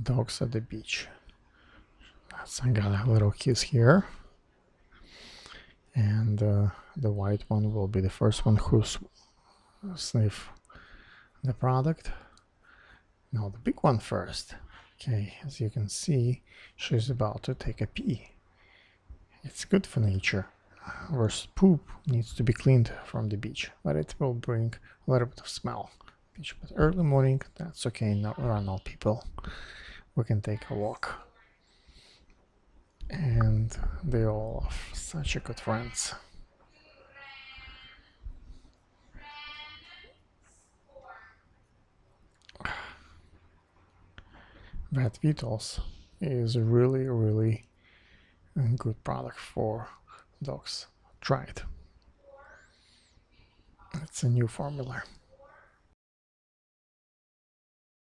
dogs at the beach. So I got a little kiss here, and the white one will be the first one who sniff the product. Now the big one first. Okay, as you can see, she's about to take a pee. It's good for nature, whereas poop needs to be cleaned from the beach, but it will bring a little bit of smell. But early morning, that's okay, not around all people. We can take a walk. And they all are such a good friends. VetVittles is really, really a good product for dogs. Try it. It's a new formula.